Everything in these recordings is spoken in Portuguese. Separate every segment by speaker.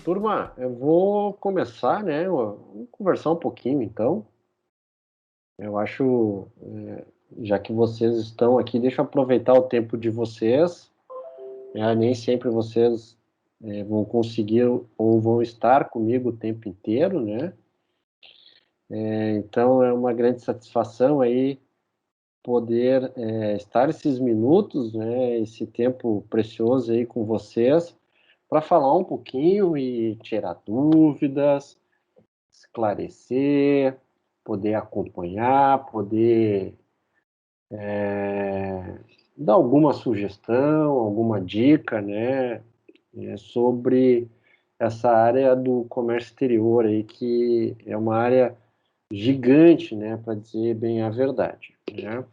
Speaker 1: Turma, eu vou começar, né? Vamos conversar um pouquinho, então. Eu acho, já que vocês estão aqui, deixa eu aproveitar o tempo de vocês. Nem sempre vocês vão conseguir ou vão estar comigo o tempo inteiro, né? Então é uma grande satisfação aí poder estar esses minutos, né? Esse tempo precioso aí com vocês para falar um pouquinho e tirar dúvidas, esclarecer, poder acompanhar, poder dar alguma sugestão, alguma dica, né, sobre essa área do comércio exterior aí, que é uma área gigante, né, para dizer bem a verdade, né.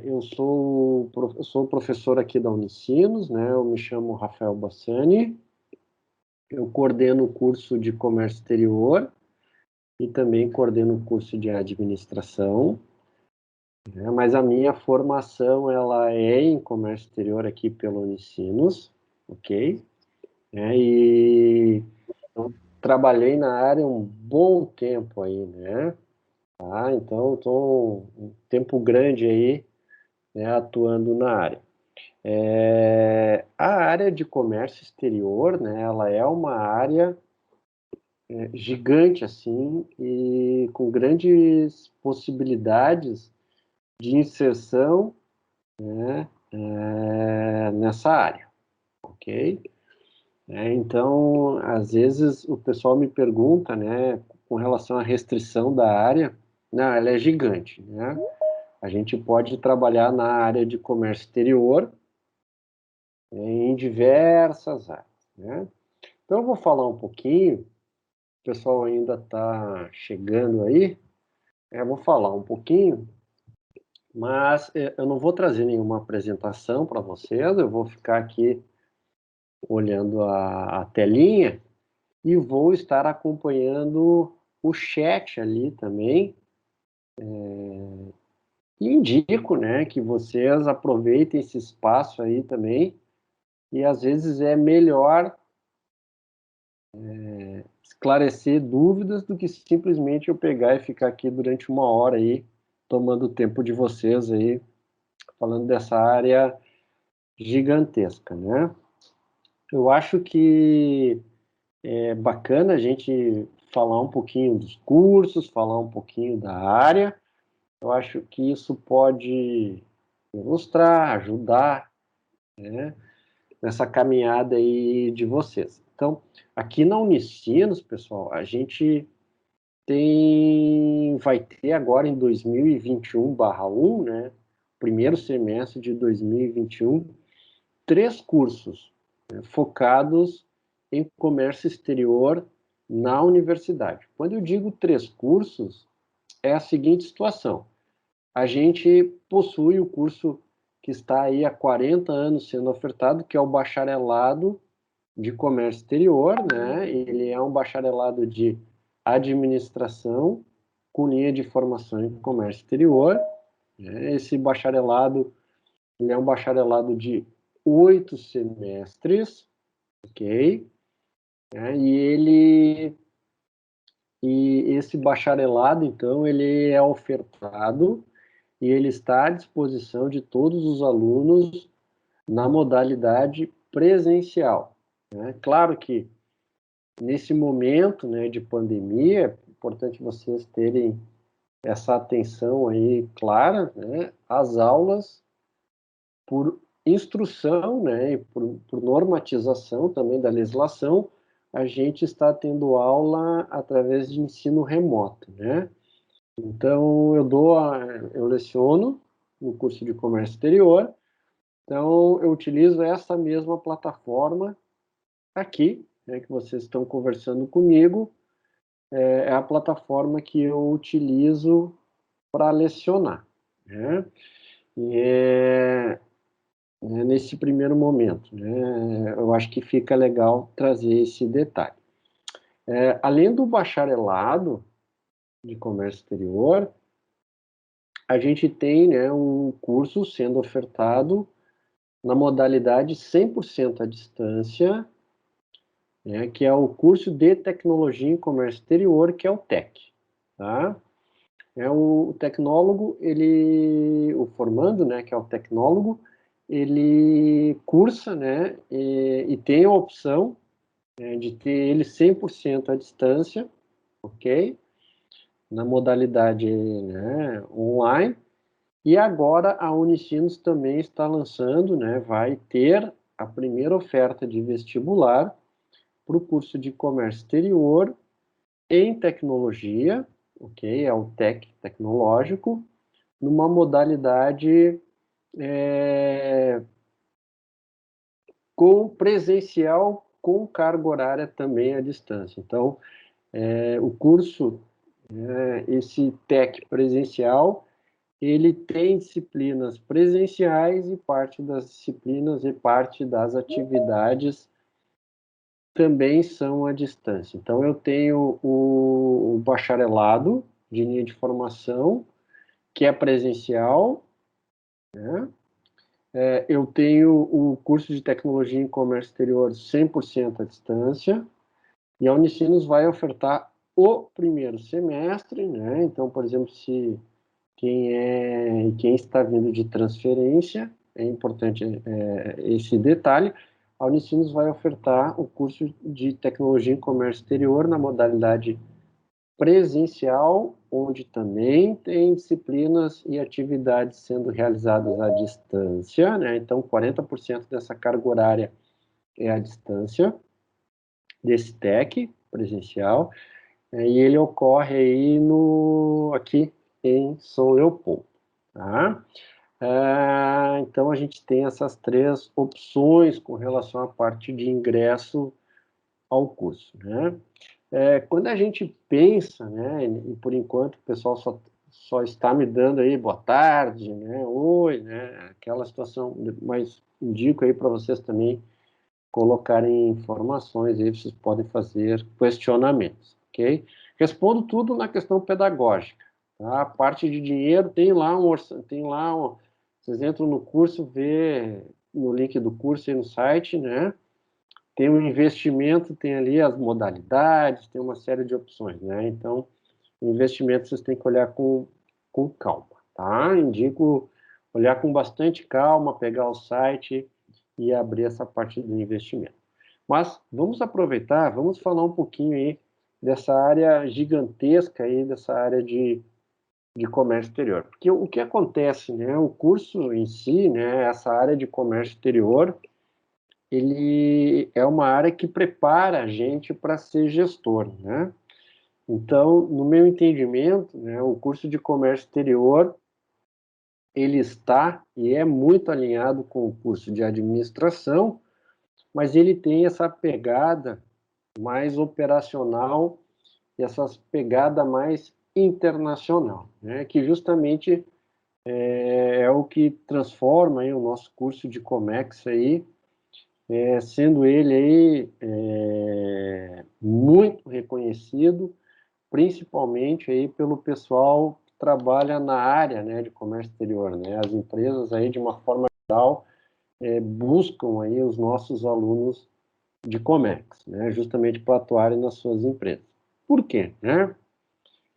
Speaker 1: Eu sou professor aqui da Unicinos, né, eu me chamo Rafael Bassani, eu coordeno o curso de comércio exterior e também coordeno o curso de administração, né, mas a minha formação ela é em comércio exterior aqui pelo Unicinos, ok? E eu trabalhei na área um bom tempo aí, né? Tá? Então, estou um tempo grande aí, né, atuando na área. A área de comércio exterior, né, ela é uma área gigante assim e com grandes possibilidades de inserção, né, nessa área, ok? Então, às vezes o pessoal me pergunta, né, com relação à restrição da área, não, ela é gigante, né? A gente pode trabalhar na área de comércio exterior em diversas áreas, né? Então, eu vou falar um pouquinho, o pessoal ainda está chegando aí, eu vou falar um pouquinho, mas eu não vou trazer nenhuma apresentação para vocês, eu vou ficar aqui olhando a telinha e vou estar acompanhando o chat ali também. E indico, né, que vocês aproveitem esse espaço aí também. E às vezes é melhor esclarecer dúvidas do que simplesmente eu pegar e ficar aqui durante uma hora aí, tomando o tempo de vocês aí, falando dessa área gigantesca, né? Eu acho que é bacana a gente falar um pouquinho dos cursos, falar um pouquinho da área. Eu acho que isso pode ilustrar, ajudar, né, nessa caminhada aí de vocês. Então, aqui na Unicinos, pessoal, a gente vai ter agora em 2021/1, né, primeiro semestre de 2021, 3 cursos, né, focados em comércio exterior na universidade. Quando eu digo 3 cursos, é a seguinte situação: a gente possui o curso que está aí há 40 anos sendo ofertado, que é o bacharelado de comércio exterior, né? Ele é um bacharelado de administração com linha de formação em comércio exterior, né? Esse bacharelado, ele é um bacharelado de 8 semestres, ok? E esse bacharelado, então, ele é ofertado e ele está à disposição de todos os alunos na modalidade presencial, né? Claro que nesse momento, né, de pandemia, é importante vocês terem essa atenção aí clara, né? As aulas, por instrução, né, e por normatização também da legislação, a gente está tendo aula através de ensino remoto, né? Então, eu leciono no curso de comércio exterior, então eu utilizo essa mesma plataforma aqui, né, que vocês estão conversando comigo, é a plataforma que eu utilizo para lecionar, né? E nesse primeiro momento, né, eu acho que fica legal trazer esse detalhe. Além do bacharelado de comércio exterior, a gente tem, né, um curso sendo ofertado na modalidade 100% à distância, né, que é o curso de Tecnologia em Comércio Exterior, que é o TEC, tá? O tecnólogo, o formando, né, que é o tecnólogo, ele cursa, né, e tem a opção, né, de ter ele 100% à distância, ok? Na modalidade, né, online. E agora a Unicinos também está lançando, né, vai ter a primeira oferta de vestibular para o curso de comércio exterior em tecnologia, ok? É o TEC tecnológico, numa modalidade com presencial, com carga horária também à distância. Então, o curso, esse TEC presencial, ele tem disciplinas presenciais e parte das disciplinas e parte das atividades também são à distância. Então, eu tenho o bacharelado de linha de formação, que é presencial, né? Eu tenho o curso de Tecnologia em Comércio Exterior 100% à distância, e a Unicinos vai ofertar o primeiro semestre, né? Então, por exemplo, se quem está vindo de transferência, é importante esse detalhe, a Unicinos vai ofertar o curso de Tecnologia em Comércio Exterior na modalidade presencial, onde também tem disciplinas e atividades sendo realizadas à distância, né? Então, 40% dessa carga horária é à distância, desse TEC presencial, e ele ocorre aí aqui em São Leopoldo, tá? Então, a gente tem essas três opções com relação à parte de ingresso ao curso, né? Quando a gente pensa, né, e por enquanto o pessoal só está me dando aí boa tarde, né, oi, né, aquela situação, mas indico aí para vocês também colocarem informações, aí vocês podem fazer questionamentos, ok? Respondo tudo na questão pedagógica, tá? A parte de dinheiro vocês entram no curso, vê no link do curso aí no site, né? Tem o investimento, tem ali as modalidades, tem uma série de opções, né? Então, o investimento vocês têm que olhar com calma, tá? Indico olhar com bastante calma, pegar o site e abrir essa parte do investimento. Mas vamos aproveitar, vamos falar um pouquinho aí dessa área gigantesca aí, dessa área de comércio exterior. Porque o que acontece, né? O curso em si, né? Essa área de comércio exterior, ele é uma área que prepara a gente para ser gestor, né? Então, no meu entendimento, né, o curso de comércio exterior, ele está e é muito alinhado com o curso de administração, mas ele tem essa pegada mais operacional e essa pegada mais internacional, né, que justamente é o que transforma aí o nosso curso de Comex aí, sendo ele aí muito reconhecido, principalmente aí pelo pessoal que trabalha na área, né, de comércio exterior, né? As empresas aí, de uma forma geral, buscam aí os nossos alunos de Comex, né, justamente para atuarem nas suas empresas. Por quê, né?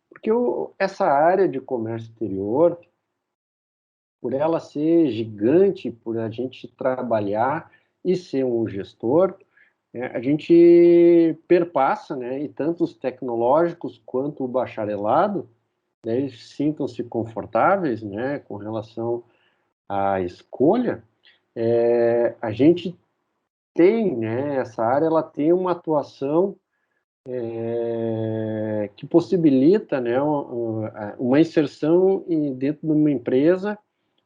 Speaker 1: Porque essa área de comércio exterior, por ela ser gigante, por a gente trabalhar e ser um gestor, a gente perpassa, né, e tanto os tecnológicos quanto o bacharelado, né, eles sintam-se confortáveis, né, com relação à escolha. A gente tem, né, essa área, ela tem uma atuação que possibilita, né, uma inserção dentro de uma empresa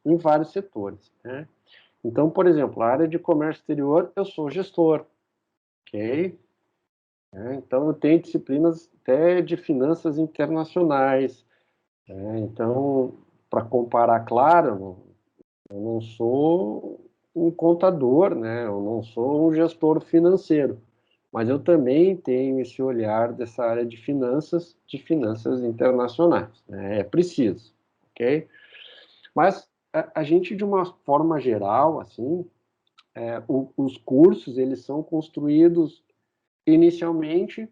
Speaker 1: em vários setores, né? Então, por exemplo, a área de comércio exterior, eu sou gestor, ok? Então, eu tenho disciplinas até de finanças internacionais. Então, para comparar, claro, eu não sou um contador, né? Eu não sou um gestor financeiro, mas eu também tenho esse olhar dessa área de finanças internacionais, né? É preciso, ok? Mas a gente, de uma forma geral, assim, os cursos, eles são construídos inicialmente,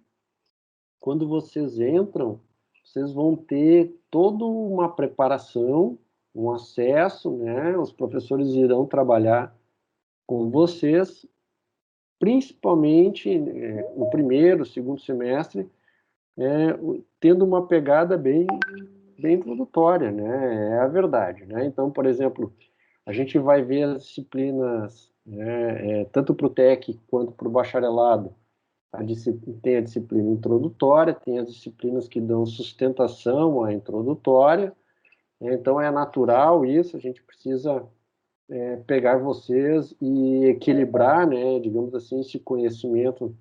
Speaker 1: quando vocês entram, vocês vão ter toda uma preparação, um acesso, né? Os professores irão trabalhar com vocês, principalmente no primeiro, segundo semestre, tendo uma pegada bem introdutória, né? É a verdade, né? Então, por exemplo, a gente vai ver as disciplinas, né, tanto para o TEC quanto para o bacharelado. Tem a disciplina introdutória, tem as disciplinas que dão sustentação à introdutória, né? Então é natural isso, a gente precisa pegar vocês e equilibrar, né, digamos assim, esse conhecimento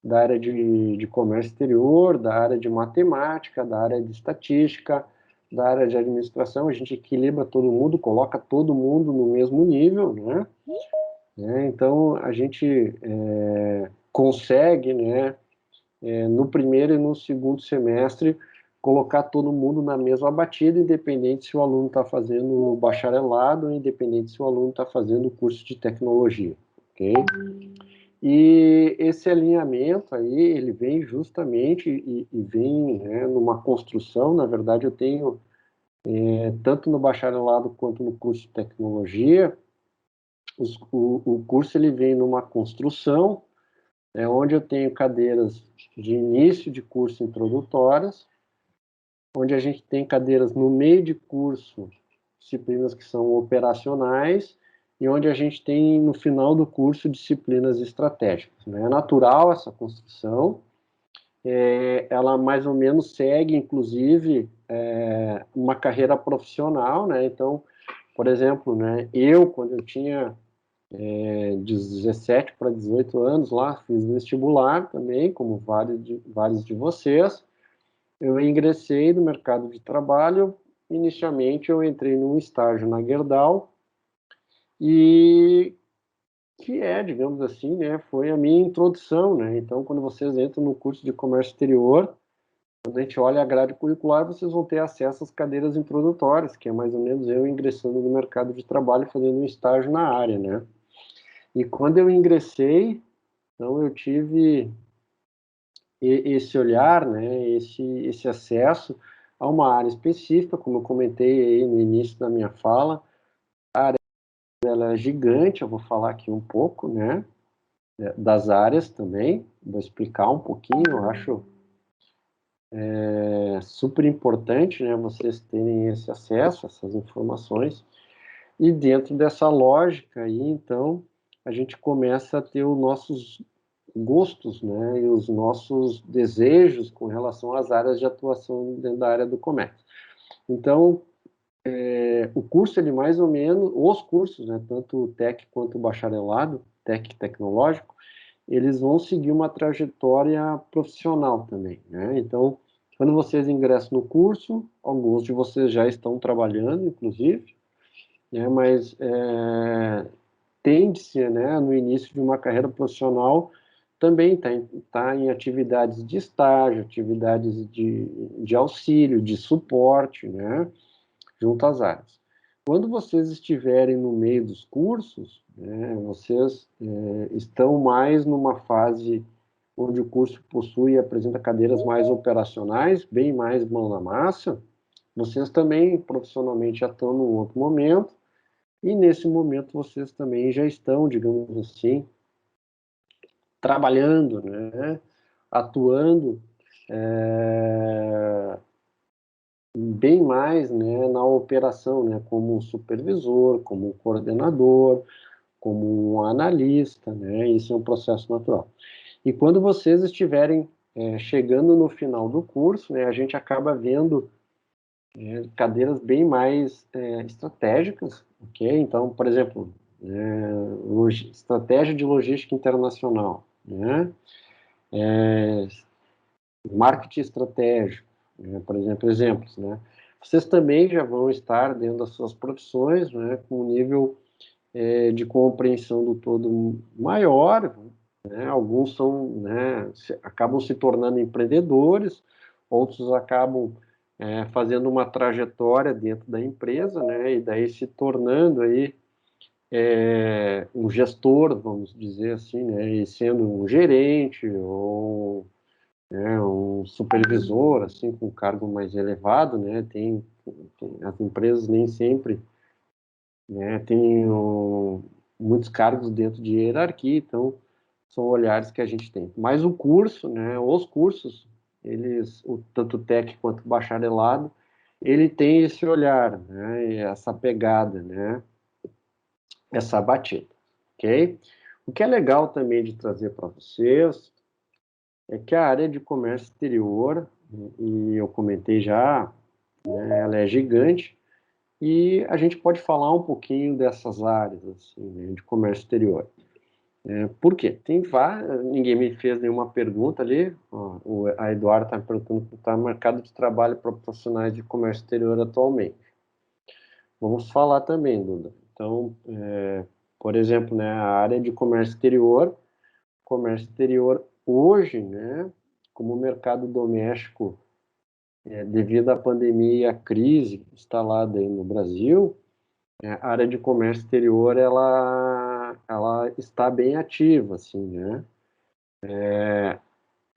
Speaker 1: da área de comércio exterior, da área de matemática, da área de estatística, da área de administração, a gente equilibra todo mundo, coloca todo mundo no mesmo nível, né? Então, a gente consegue, né, no primeiro e no segundo semestre, colocar todo mundo na mesma batida, independente se o aluno está fazendo bacharelado, independente se o aluno está fazendo o curso de tecnologia, ok? E esse alinhamento aí, ele vem justamente e vem, né, numa construção. Na verdade, eu tenho, tanto no bacharelado quanto no curso de tecnologia, o curso ele vem numa construção, onde eu tenho cadeiras de início de curso introdutórias, onde a gente tem cadeiras no meio de curso, disciplinas que são operacionais, e onde a gente tem, no final do curso, disciplinas estratégicas, né? É natural essa construção, ela mais ou menos segue, inclusive, uma carreira profissional, né? Então, por exemplo, né, eu, quando eu tinha de 17 para 18 anos lá, fiz vestibular também, como vários de vocês. Eu ingressei no mercado de trabalho. Inicialmente, eu entrei num estágio na Gerdau, e que digamos assim, né, foi a minha introdução, né? Então, quando vocês entram no curso de comércio exterior, quando a gente olha a grade curricular, vocês vão ter acesso às cadeiras introdutórias, que é mais ou menos eu ingressando no mercado de trabalho, fazendo um estágio na área, né? E quando eu ingressei, então eu tive esse olhar, né, esse acesso a uma área específica, como eu comentei aí no início da minha fala. A área ela é gigante, eu vou falar aqui um pouco, né, das áreas também, vou explicar um pouquinho. Eu acho super importante, né, vocês terem esse acesso, essas informações, e dentro dessa lógica aí, então, a gente começa a ter os nossos gostos, né, e os nossos desejos com relação às áreas de atuação dentro da área do comércio. Então, o curso, ele mais ou menos, os cursos, né, tanto o TEC quanto o bacharelado, TEC tecnológico, eles vão seguir uma trajetória profissional também, né? Então, quando vocês ingressam no curso, alguns de vocês já estão trabalhando, inclusive, né, mas tende-se, né, no início de uma carreira profissional, também tá em atividades de estágio, atividades de auxílio, de suporte, né, junto às áreas. Quando vocês estiverem no meio dos cursos, né, vocês estão mais numa fase onde o curso possui e apresenta cadeiras mais operacionais, bem mais mão na massa. Vocês também profissionalmente já estão num outro momento, e nesse momento vocês também já estão, digamos assim, trabalhando, né, atuando bem mais, né, na operação, né, como um supervisor, como um coordenador, como um analista, né, isso é um processo natural. E quando vocês estiverem chegando no final do curso, né, a gente acaba vendo cadeiras bem mais estratégicas, ok? Então, por exemplo, estratégia de logística internacional, né? Marketing estratégico, né? Por exemplo, exemplos, né? Vocês também já vão estar dentro das suas profissões, né, com um nível de compreensão do todo maior, né? Alguns são, né, acabam se tornando empreendedores, outros acabam fazendo uma trajetória dentro da empresa, né, e daí se tornando aí um gestor, vamos dizer assim, né, e sendo um gerente ou um supervisor, assim, com um cargo mais elevado, né, as empresas nem sempre, né, têm muitos cargos dentro de hierarquia, então são olhares que a gente tem. Mas o curso, né, os cursos, tanto técnico quanto bacharelado, ele tem esse olhar, né, e essa pegada, né, essa batida, ok? O que é legal também de trazer para vocês é que a área de comércio exterior, e eu comentei já, né, ela é gigante, e a gente pode falar um pouquinho dessas áreas assim, né, de comércio exterior. Por quê? Ninguém me fez nenhuma pergunta ali, ó, a Eduardo está me perguntando se está mercado de trabalho para profissionais de comércio exterior atualmente. Vamos falar também, Duda. Então, por exemplo, né, a área de comércio exterior hoje, né, como o mercado doméstico, devido à pandemia e à crise instalada aí no Brasil, a área de comércio exterior, ela está bem ativa, assim, né?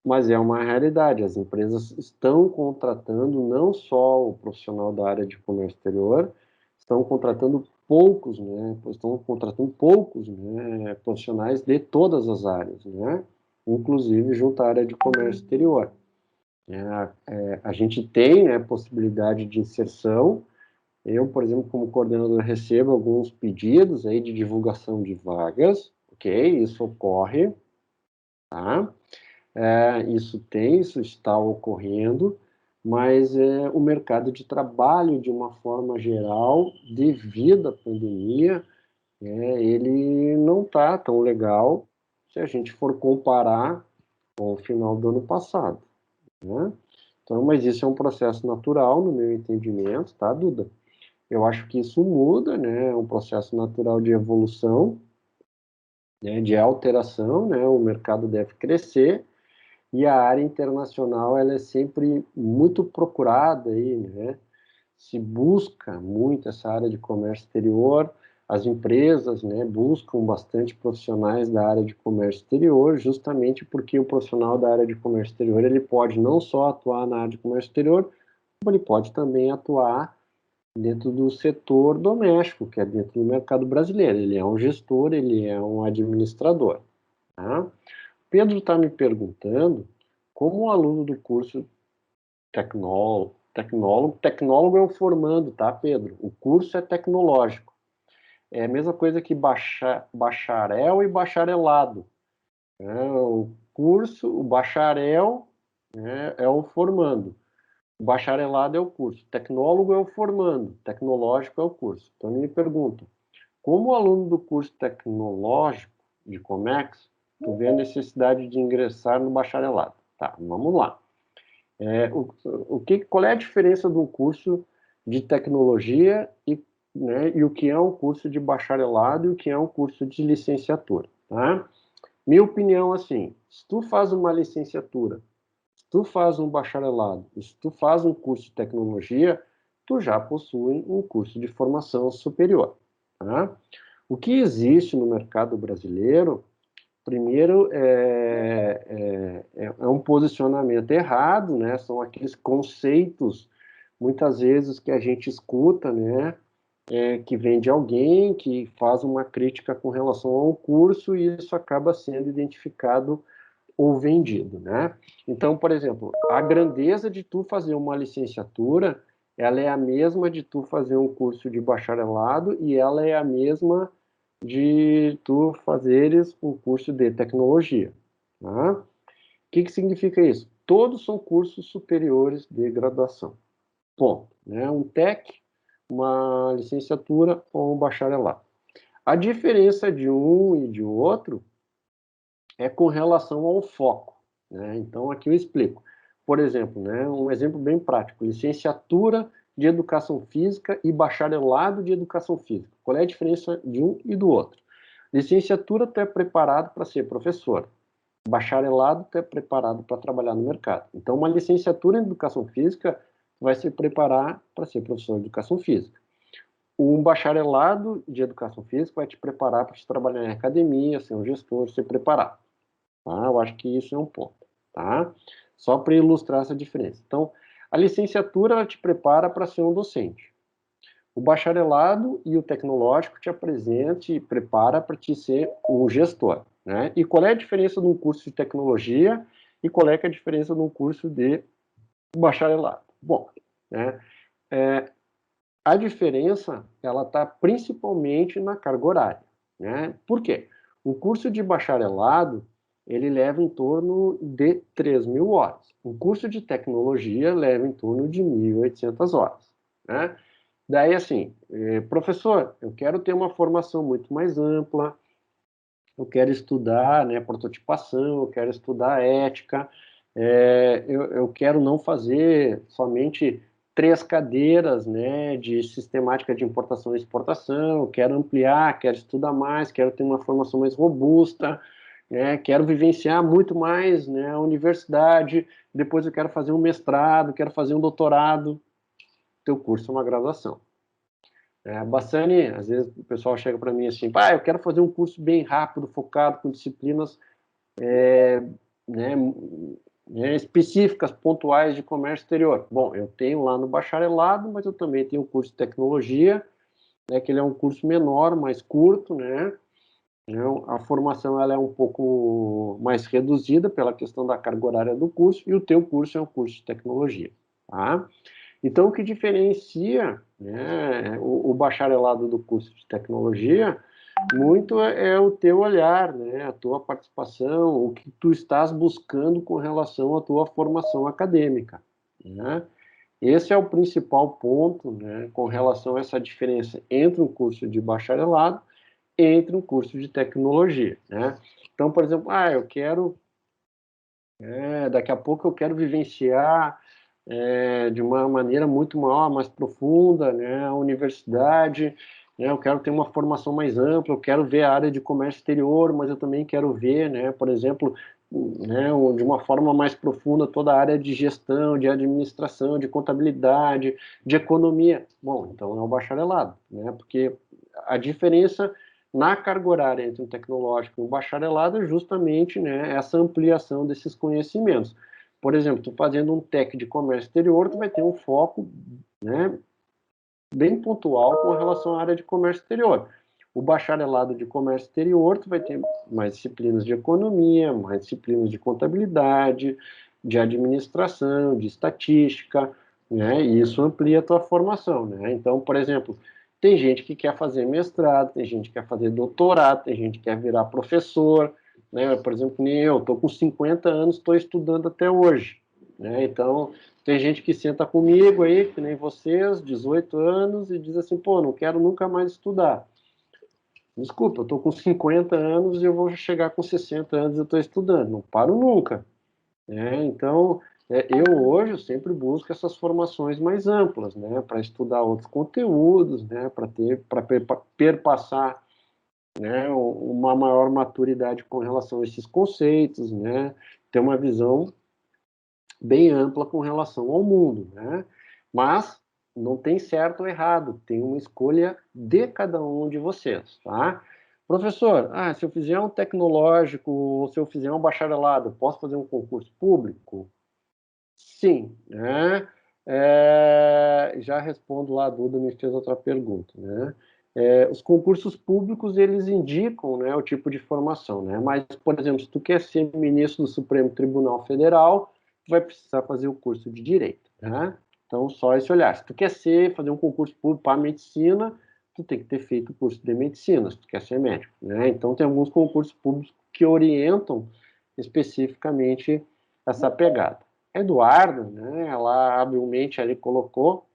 Speaker 1: Mas é uma realidade, as empresas estão contratando não só o profissional da área de comércio exterior, estão contratando poucos, né? Estão contratando poucos, né, profissionais de todas as áreas, né? Inclusive junto à área de comércio exterior. A gente tem, né, possibilidade de inserção. Eu, por exemplo, como coordenador, recebo alguns pedidos aí de divulgação de vagas, ok? Isso ocorre, tá? Isso está ocorrendo, mas o mercado de trabalho, de uma forma geral, devido à pandemia, ele não está tão legal se a gente for comparar com o final do ano passado, né? Então, mas isso é um processo natural, no meu entendimento, tá, Duda? Eu acho que isso muda, né? É um processo natural de evolução, né? De alteração, né? O mercado deve crescer e a área internacional ela é sempre muito procurada aí, né? Se busca muito essa área de comércio exterior, as empresas, né, buscam bastante profissionais da área de comércio exterior, justamente porque o profissional da área de comércio exterior ele pode não só atuar na área de comércio exterior, como ele pode também atuar dentro do setor doméstico, que é dentro do mercado brasileiro. Ele é um gestor, ele é um administrador. Tá? Pedro está me perguntando como aluno do curso tecnólogo é o formando, tá, Pedro? O curso é tecnológico. É a mesma coisa que bacharel e bacharelado. O curso, o bacharel, né, é o formando. O bacharelado é o curso. Tecnólogo é o formando. Tecnológico é o curso. Então, ele me pergunta, como aluno do curso tecnológico de Comex, tu vê a necessidade de ingressar no bacharelado? Tá, vamos lá. Qual é a diferença do curso de tecnologia e o que é um curso de bacharelado e o que é um curso de licenciatura, tá? Minha opinião, assim, se tu faz uma licenciatura, se tu faz um bacharelado, se tu faz um curso de tecnologia, tu já possui um curso de formação superior, tá? O que existe no mercado brasileiro, primeiro, é um posicionamento errado, né? São aqueles conceitos, muitas vezes, que a gente escuta, né? Que vem de alguém que faz uma crítica com relação ao curso e isso acaba sendo identificado ou vendido, né? Então, por exemplo, a grandeza de tu fazer uma licenciatura, ela é a mesma de tu fazer um curso de bacharelado e ela é a mesma de tu fazeres um curso de tecnologia, tá? O que significa isso? Todos são cursos superiores de graduação, ponto, né? Um TEC, uma licenciatura ou um bacharelado. A diferença de um e de outro é com relação ao foco, né? Então, aqui eu explico. Por exemplo, né, um exemplo bem prático, licenciatura de Educação Física e bacharelado de Educação Física. Qual é a diferença de um e do outro? Licenciatura, tu é preparado para ser professor. bacharelado tu é preparado para trabalhar no mercado. Então, uma licenciatura em Educação Física vai se preparar para ser professor de Educação Física. Um bacharelado de Educação Física vai te preparar para trabalhar em academia, ser um gestor, ser preparado. Tá? Eu acho que isso é um ponto. Tá? Só para ilustrar essa diferença. Então, a licenciatura ela te prepara para ser um docente. O bacharelado e o tecnológico te apresenta e prepara para te ser um gestor. Né? E qual é a diferença de um curso de tecnologia e qual é a diferença de um curso de bacharelado? Bom, né, a diferença ela está principalmente na carga horária. Né? Por quê? Um curso de bacharelado ele leva em torno de 3.000 horas. Um curso de tecnologia leva em torno de 1.800 horas. Né? Daí, assim, professor, eu quero ter uma formação muito mais ampla, eu quero estudar, né, prototipação, eu quero estudar ética, eu quero não fazer somente 3 cadeiras, né, de sistemática de importação e exportação, eu quero ampliar, quero estudar mais, quero ter uma formação mais robusta, né, quero vivenciar muito mais, né, a universidade, depois eu quero fazer um mestrado, quero fazer um doutorado, teu curso é uma graduação. Bassani, às vezes o pessoal chega para mim assim, eu quero fazer um curso bem rápido, focado, com disciplinas né, específicas, pontuais de comércio exterior. Bom, eu tenho lá no bacharelado, mas eu também tenho o curso de tecnologia, né, que ele é um curso menor, mais curto, né? A formação ela é um pouco mais reduzida pela questão da carga horária do curso, e o teu curso é um curso de tecnologia, tá? Então, o que diferencia, né, o bacharelado do curso de tecnologia muito é o teu olhar, né, a tua participação, o que tu estás buscando com relação à tua formação acadêmica. Né? Esse é o principal ponto, né, com relação a essa diferença entre um curso de bacharelado e entre um curso de tecnologia. Né? Então, por exemplo, eu quero, daqui a pouco eu quero vivenciar de uma maneira muito maior, mais profunda, né, a universidade, né, eu quero ter uma formação mais ampla, eu quero ver a área de comércio exterior, mas eu também quero ver, né, por exemplo, né, de uma forma mais profunda toda a área de gestão, de administração, de contabilidade, de economia. Bom, então é o bacharelado, né, porque a diferença na carga horária entre um tecnológico e um bacharelado é justamente, né, essa ampliação desses conhecimentos. Por exemplo, tu fazendo um TEC de comércio exterior, tu vai ter um foco, né, bem pontual com relação à área de comércio exterior. O bacharelado de comércio exterior, tu vai ter mais disciplinas de economia, mais disciplinas de contabilidade, de administração, de estatística, né, e isso amplia a tua formação, né. Então, por exemplo, tem gente que quer fazer mestrado, tem gente que quer fazer doutorado, tem gente que quer virar professor, né? Por exemplo, nem eu, estou com 50 anos, estou estudando até hoje. Né? Então, tem gente que senta comigo aí, que nem vocês, 18 anos, e diz assim, pô, não quero nunca mais estudar. Desculpa, eu estou com 50 anos e eu vou chegar com 60 anos e eu estou estudando, não paro nunca. Então, eu hoje eu sempre busco essas formações mais amplas, né, para estudar outros conteúdos, né, para perpassar, né, uma maior maturidade com relação a esses conceitos, né, ter uma visão bem ampla com relação ao mundo, né, mas não tem certo ou errado, tem uma escolha de cada um de vocês, tá? Professor, se eu fizer um tecnológico, ou se eu fizer um bacharelado, posso fazer um concurso público? Sim, né? Já respondo lá, a Duda me fez outra pergunta, né? Os concursos públicos, eles indicam, né, o tipo de formação, né? Mas, por exemplo, se tu quer ser ministro do Supremo Tribunal Federal, tu vai precisar fazer o curso de Direito, né? Então, só esse olhar. Se tu quer fazer um concurso público para medicina, tu tem que ter feito o curso de medicina, se tu quer ser médico, né? Então, tem alguns concursos públicos que orientam especificamente essa pegada. Eduardo, né, ela habilmente ali colocou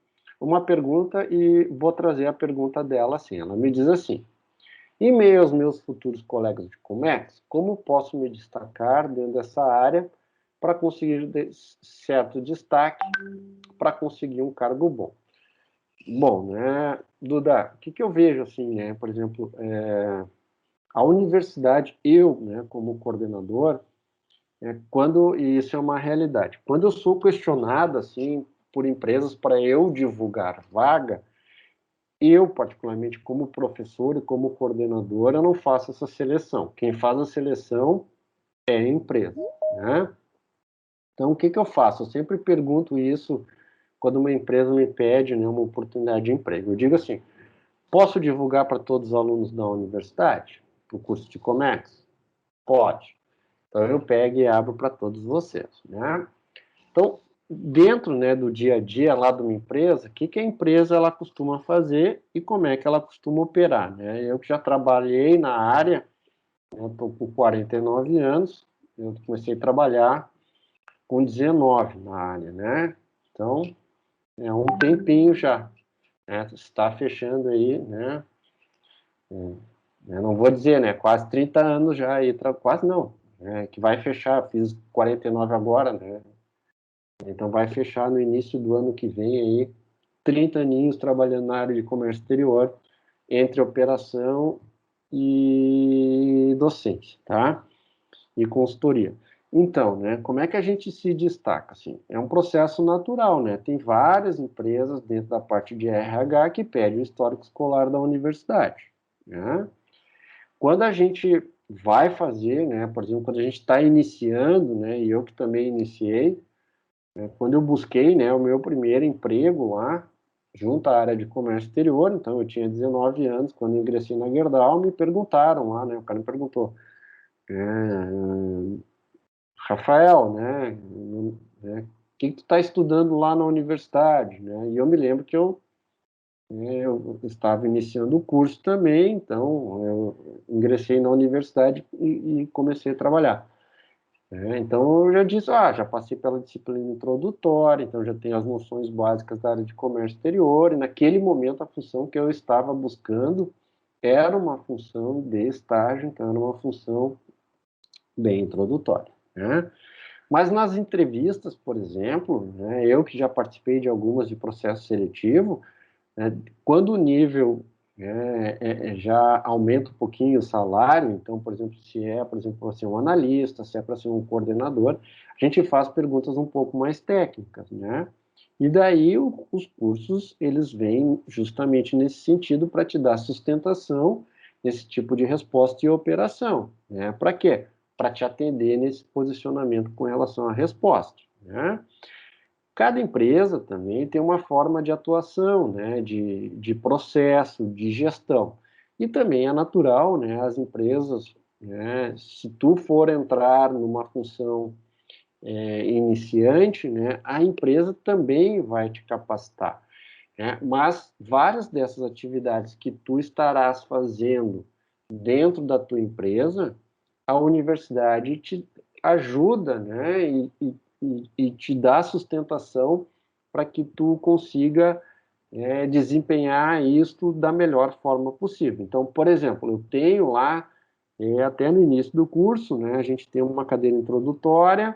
Speaker 1: uma pergunta e vou trazer a pergunta dela assim. Ela me diz assim: em meio aos meus futuros colegas de Comex, como posso me destacar dentro dessa área para conseguir certo destaque, para conseguir um cargo bom? Bom, né, Duda, o que eu vejo assim, né, por exemplo, a universidade, eu, né, como coordenador, E isso é uma realidade. Quando eu sou questionado, assim, por empresas para eu divulgar vaga, eu, particularmente, como professor e como coordenador, eu não faço essa seleção. Quem faz a seleção é a empresa, né? Então, o que eu faço? Eu sempre pergunto isso quando uma empresa me pede, né, uma oportunidade de emprego. Eu digo assim, posso divulgar para todos os alunos da universidade, para o curso de Comex? Pode. Então, eu pego e abro para todos vocês, né? Então, dentro, né, do dia a dia lá de uma empresa, o que a empresa ela costuma fazer e como é que ela costuma operar, né? Eu que já trabalhei na área, né, estou com 49 anos, eu comecei a trabalhar com 19 na área, né? Então, é um tempinho já, né? Está fechando aí, né? Eu não vou dizer, né? Quase 30 anos já aí, quase não, né? Que vai fechar, fiz 49 agora, né? Então vai fechar no início do ano que vem aí, 30 aninhos trabalhando na área de comércio exterior, entre operação e docência, tá? E consultoria. Então, né, como é que a gente se destaca? Assim, é um processo natural, né? Tem várias empresas dentro da parte de RH que pedem o histórico escolar da universidade, né? Quando a gente vai fazer, né, por exemplo, quando a gente está iniciando, né, e eu que também iniciei, né, quando eu busquei, né, o meu primeiro emprego lá, junto à área de comércio exterior, então eu tinha 19 anos, quando eu ingressei na Gerdau, me perguntaram lá, né, o cara me perguntou, Rafael, o que tu está estudando lá na universidade, né? E eu me lembro que eu estava iniciando o curso também, então eu ingressei na universidade e comecei a trabalhar. Então eu já disse, já passei pela disciplina introdutória, então já tenho as noções básicas da área de comércio exterior, e naquele momento a função que eu estava buscando era uma função de estágio, então era uma função bem introdutória, né? Mas nas entrevistas, por exemplo, né, eu que já participei de algumas de processo seletivo, né, quando o nível já aumenta um pouquinho o salário, então, por exemplo, se é, por exemplo, para ser um analista, se é para ser um coordenador, a gente faz perguntas um pouco mais técnicas, né? E daí os cursos, eles vêm justamente nesse sentido para te dar sustentação nesse tipo de resposta e operação, né? Para quê? Para te atender nesse posicionamento com relação à resposta, né? Cada empresa também tem uma forma de atuação, né, de processo, de gestão. E também é natural, né, as empresas, né, se tu for entrar numa função iniciante, né, a empresa também vai te capacitar, né? Mas várias dessas atividades que tu estarás fazendo dentro da tua empresa, a universidade te ajuda, né, e te dá sustentação para que tu consiga desempenhar isso da melhor forma possível. Então, por exemplo, eu tenho lá, até no início do curso, né, a gente tem uma cadeira introdutória,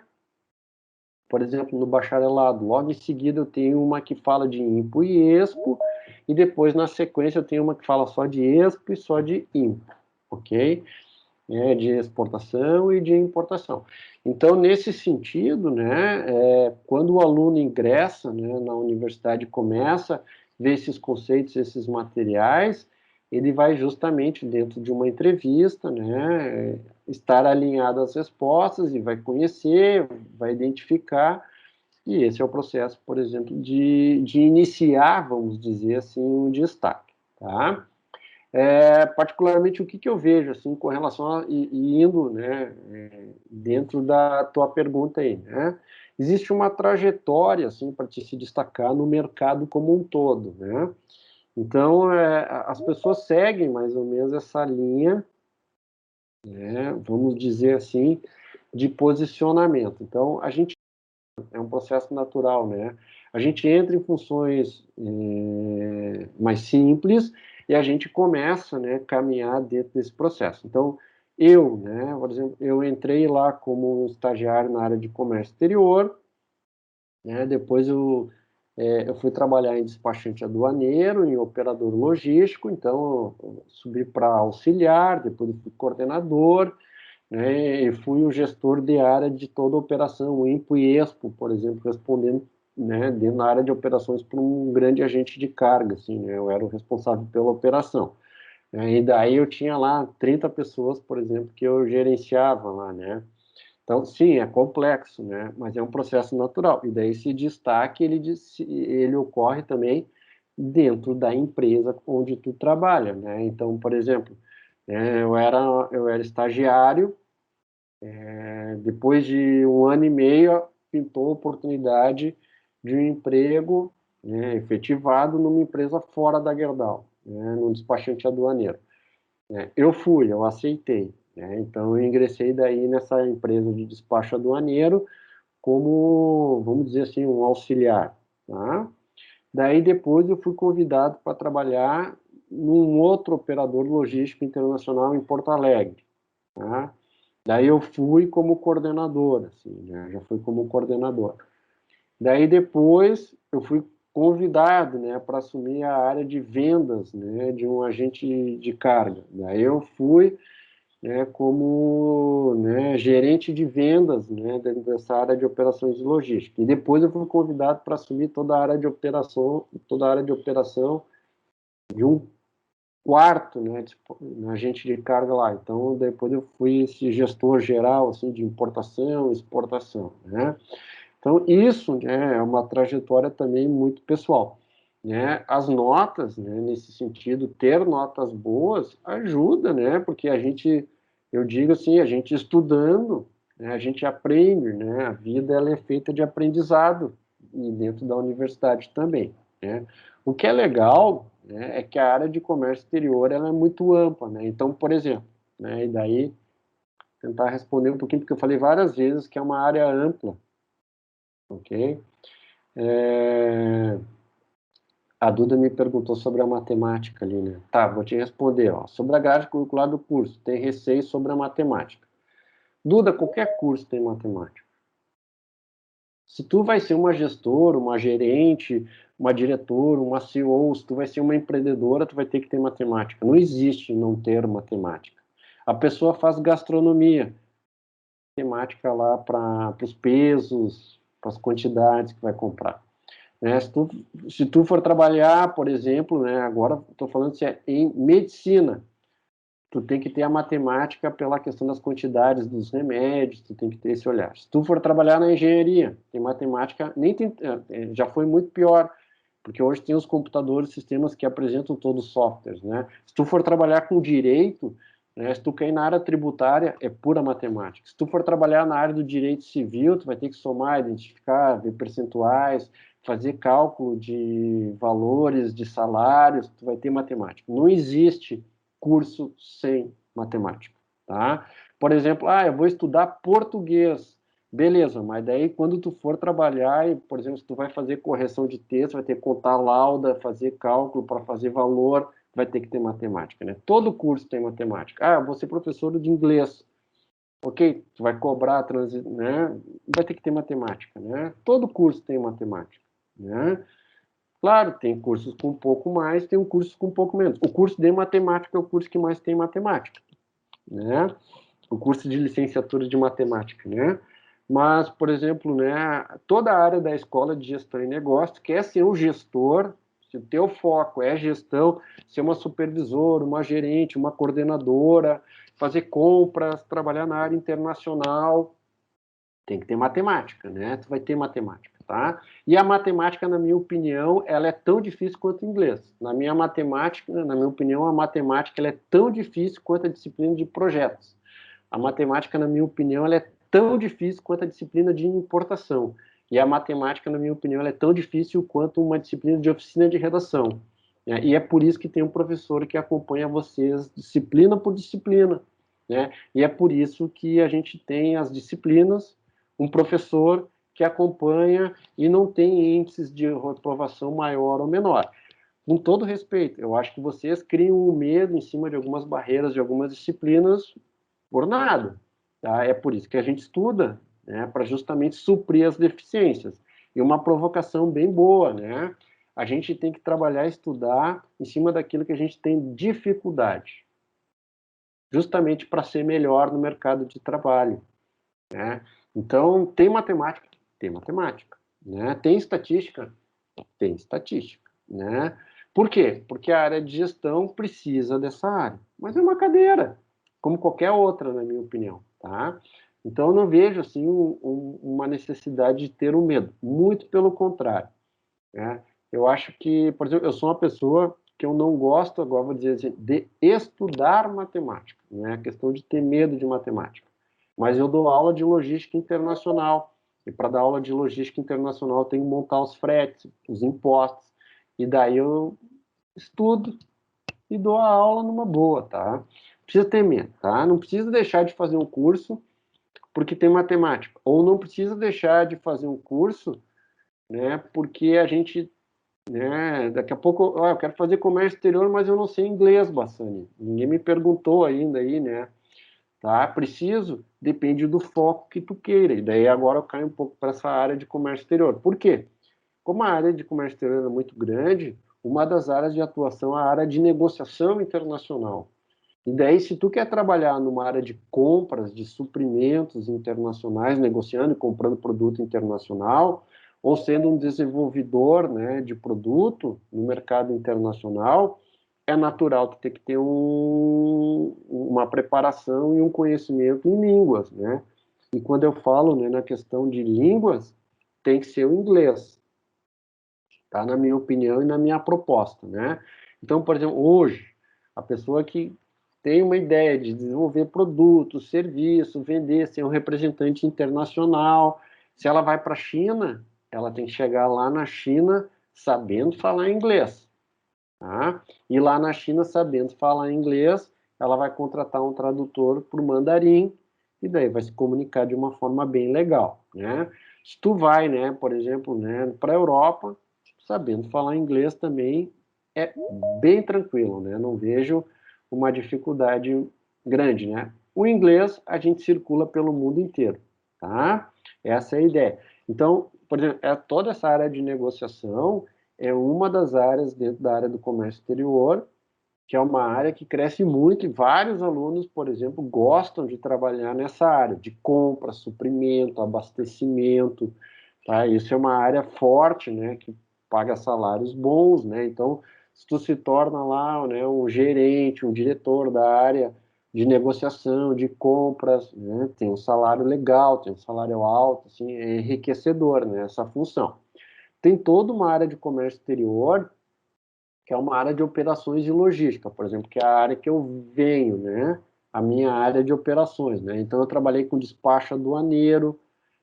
Speaker 1: por exemplo, no bacharelado, logo em seguida eu tenho uma que fala de IMPO e EXPO, e depois na sequência eu tenho uma que fala só de EXPO e só de IMPO, ok? De exportação e de importação. Então, nesse sentido, né, quando o aluno ingressa, né, na universidade e começa a ver esses conceitos, esses materiais, ele vai justamente dentro de uma entrevista, né, estar alinhado às respostas e vai conhecer, vai identificar, e esse é o processo, por exemplo, de iniciar, vamos dizer assim, um destaque, tá? Particularmente o que eu vejo assim com relação e indo, né, dentro da tua pergunta aí, né? Existe uma trajetória assim para te se destacar no mercado como um todo, né? Então as pessoas seguem mais ou menos essa linha, né, vamos dizer assim, de posicionamento. Então a gente é um processo natural, né? A gente entra em funções mais simples e a gente começa, né, a caminhar dentro desse processo. Então, né, por exemplo, eu entrei lá como estagiário na área de comércio exterior, né, depois eu fui trabalhar em despachante aduaneiro, em operador logístico, então eu subi para auxiliar, depois eu fui coordenador, né, e fui o gestor de área de toda a operação, o INPO e EXPO, por exemplo, respondendo, né, dentro da área de operações por um grande agente de carga, assim, né, eu era o responsável pela operação. E daí eu tinha lá 30 pessoas, por exemplo, que eu gerenciava lá, né? Então, sim, é complexo, né? Mas é um processo natural. E daí esse destaque, ele ocorre também dentro da empresa onde tu trabalha, né? Então, por exemplo, eu era estagiário, depois de um ano e meio, pintou a oportunidade de um emprego, né, efetivado numa empresa fora da Gerdau, né, num despachante aduaneiro. Eu aceitei, né? Então eu ingressei daí nessa empresa de despacho aduaneiro como, vamos dizer assim, um auxiliar, tá? Daí depois eu fui convidado para trabalhar num outro operador logístico internacional em Porto Alegre, tá? Daí eu fui como coordenador, assim, né? Já fui como coordenador. Daí depois eu fui convidado, né, para assumir a área de vendas, né, de um agente de carga. Daí eu fui, né, como, né, gerente de vendas, né, dentro dessa área de operações de logística. E depois eu fui convidado para assumir toda a área de operação, toda a área de operação de um quarto, né, agente de carga lá. Então depois eu fui esse gestor geral, assim, de importação, exportação, né? Então, isso, né, é uma trajetória também muito pessoal, né? As notas, né, nesse sentido, ter notas boas ajuda, né? Porque a gente, eu digo assim, a gente estudando, né, a gente aprende, né? A vida ela é feita de aprendizado e dentro da universidade também, né? O que é legal, né, é que a área de comércio exterior ela é muito ampla, né? Então, por exemplo, né, e daí tentar responder um pouquinho porque eu falei várias vezes que é uma área ampla, ok? É, a Duda me perguntou sobre a matemática ali, né? Tá, vou te responder, ó. Sobre a grade curricular do curso, tem receio sobre a matemática. Duda, qualquer curso tem matemática. Se tu vai ser uma gestora, uma gerente, uma diretora, uma CEO, se tu vai ser uma empreendedora, tu vai ter que ter matemática. Não existe não ter matemática. A pessoa faz gastronomia, matemática lá para os pesos, para as quantidades que vai comprar. Né? Se tu for trabalhar, por exemplo, né, agora estou falando se é em medicina, tu tem que ter a matemática pela questão das quantidades dos remédios, tu tem que ter esse olhar. Se tu for trabalhar na engenharia, tem matemática, nem tem, já foi muito pior, porque hoje tem os computadores, sistemas que apresentam todos os softwares, né? Se tu for trabalhar com direito, né, se tu cair na área tributária, é pura matemática. Se tu for trabalhar na área do direito civil, tu vai ter que somar, identificar, ver percentuais, fazer cálculo de valores, de salários, tu vai ter matemática. Não existe curso sem matemática, tá? Por exemplo, eu vou estudar português. Beleza, mas daí quando tu for trabalhar, e, por exemplo, se tu vai fazer correção de texto, vai ter que contar lauda, fazer cálculo para fazer valor, vai ter que ter matemática, né? Todo curso tem matemática. Eu vou ser professor de inglês. Ok, tu vai cobrar, né? Vai ter que ter matemática, né? Todo curso tem matemática, né? Claro, tem cursos com um pouco mais, tem um curso com um pouco menos. O curso de matemática é o curso que mais tem matemática, né? O curso de licenciatura de matemática, né? Mas, por exemplo, né, toda a área da escola de gestão e negócio quer ser um gestor, se o teu foco é gestão, ser uma supervisora, uma gerente, uma coordenadora, fazer compras, trabalhar na área internacional, tem que ter matemática, né? Tu vai ter matemática, tá? E a matemática, na minha opinião, ela é tão difícil quanto o inglês. Na minha opinião, a matemática ela é tão difícil quanto a disciplina de projetos. A matemática, na minha opinião, ela é tão difícil quanto a disciplina de importação. E a matemática, na minha opinião, ela é tão difícil quanto uma disciplina de oficina de redação. Né? E é por isso que tem um professor que acompanha vocês disciplina por disciplina. Né? E é por isso que a gente tem as disciplinas, um professor que acompanha e não tem índices de reprovação maior ou menor. Com todo respeito, eu acho que vocês criam um medo em cima de algumas barreiras de algumas disciplinas por nada. Tá? É por isso que a gente estuda, né, para justamente suprir as deficiências. E uma provocação bem boa, né? A gente tem que trabalhar e estudar em cima daquilo que a gente tem dificuldade. justamente para ser melhor no mercado de trabalho, né? Então, tem matemática? Tem matemática, né? Tem estatística? Tem estatística, né? Por quê? Porque a área de gestão precisa dessa área, mas é uma cadeira, como qualquer outra, na minha opinião, tá? Então, eu não vejo, assim, uma necessidade de ter um medo, muito pelo contrário, né? Eu acho que, por exemplo, eu sou uma pessoa que eu não gosto, agora vou dizer assim, de estudar matemática, não é a questão de ter medo de matemática, mas eu dou aula de logística internacional, e para dar aula de logística internacional eu tenho que montar os fretes, os impostos, e daí eu estudo e dou a aula numa boa, tá? Precisa ter medo, tá? Não precisa deixar de fazer um curso porque tem matemática, ou não precisa deixar de fazer um curso, né, porque a gente, né, daqui a pouco, eu quero fazer comércio exterior, mas eu não sei inglês, Bassani. Ninguém me perguntou ainda aí, né? Tá? Preciso, depende do foco que tu queira. E daí agora eu caio um pouco para essa área de comércio exterior. Por quê? Como a área de comércio exterior é muito grande, uma das áreas de atuação é a área de negociação internacional. E daí, se tu quer trabalhar numa área de compras, de suprimentos internacionais, negociando e comprando produto internacional, ou sendo um desenvolvedor, né, de produto no mercado internacional, é natural tu ter que ter uma preparação e um conhecimento em línguas, né? E quando eu falo, né, na questão de línguas, tem que ser o inglês, tá? Na minha opinião e na minha proposta, né? Então, por exemplo, hoje, a pessoa que tem uma ideia de desenvolver produto, serviço, vender, ser um representante internacional, se ela vai para a China, ela tem que chegar lá na China sabendo falar inglês, tá? E lá na China, sabendo falar inglês, ela vai contratar um tradutor para o mandarim, e daí vai se comunicar de uma forma bem legal, né? Se tu vai, né, por exemplo, né, para a Europa, sabendo falar inglês também é bem tranquilo, né? Não vejo uma dificuldade grande, né? O inglês a gente circula pelo mundo inteiro, tá? Essa é a ideia. Então, por exemplo, toda essa área de negociação é uma das áreas dentro da área do comércio exterior, que é uma área que cresce muito e vários alunos, por exemplo, gostam de trabalhar nessa área de compra, suprimento, abastecimento, tá? Isso é uma área forte, né, que paga salários bons, né? Então, se tu se torna lá, né, um gerente, um diretor da área de negociação, de compras, né, tem um salário legal, tem um salário alto, assim, é enriquecedor, né, essa função. Tem toda uma área de comércio exterior, que é uma área de operações de logística, por exemplo, que é a área que eu venho, né? A minha área de operações, né? Então, eu trabalhei com despacho aduaneiro,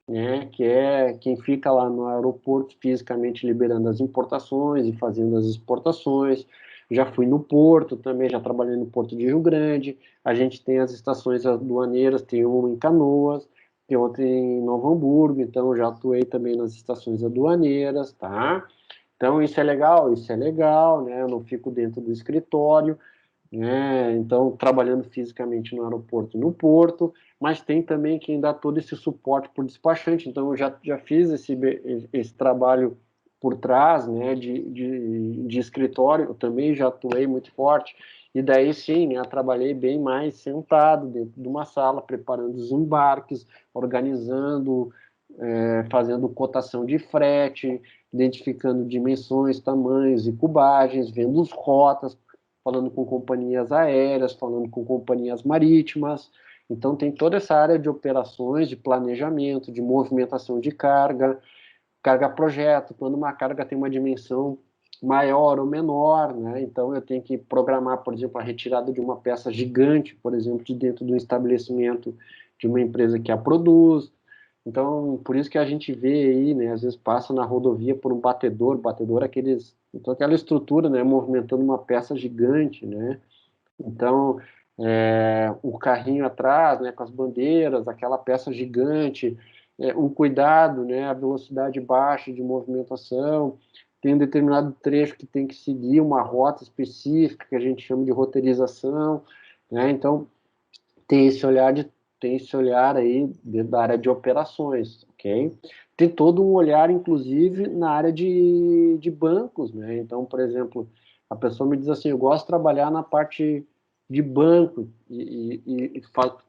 Speaker 1: né? Que é quem fica lá no aeroporto fisicamente liberando as importações e fazendo as exportações. Já fui no porto também, já trabalhei no Porto de Rio Grande. A gente tem as estações aduaneiras, tem uma em Canoas, tem outra em Novo Hamburgo, então eu já atuei também nas estações aduaneiras, tá? Então, isso é legal, né? Eu não fico dentro do escritório, né? Então, trabalhando fisicamente no aeroporto e no porto, mas tem também quem dá todo esse suporte por despachante. Então, eu já fiz esse trabalho por trás, né? De escritório, eu também já atuei muito forte. E daí, sim, né? Eu trabalhei bem mais sentado dentro de uma sala, preparando os embarques, organizando, fazendo cotação de frete, identificando dimensões, tamanhos e cubagens, vendo as rotas, falando com companhias aéreas, falando com companhias marítimas. Então, tem toda essa área de operações, de planejamento, de movimentação de carga, carga projeto, quando uma carga tem uma dimensão maior ou menor, né? Então, eu tenho que programar, por exemplo, a retirada de uma peça gigante, por exemplo, de dentro do estabelecimento de uma empresa que a produz. Então, por isso que a gente vê aí, né, às vezes passa na rodovia por um batedor, então aquela estrutura, né, movimentando uma peça gigante, né? Então, o carrinho atrás, né, com as bandeiras, aquela peça gigante, um cuidado, né, a velocidade baixa de movimentação, tem um determinado trecho que tem que seguir uma rota específica, que a gente chama de roteirização, né? Então, tem esse olhar tem esse olhar aí dentro da área de operações, ok? Tem todo um olhar, inclusive, na área de bancos, né? Então, por exemplo, a pessoa me diz assim, eu gosto de trabalhar na parte de banco e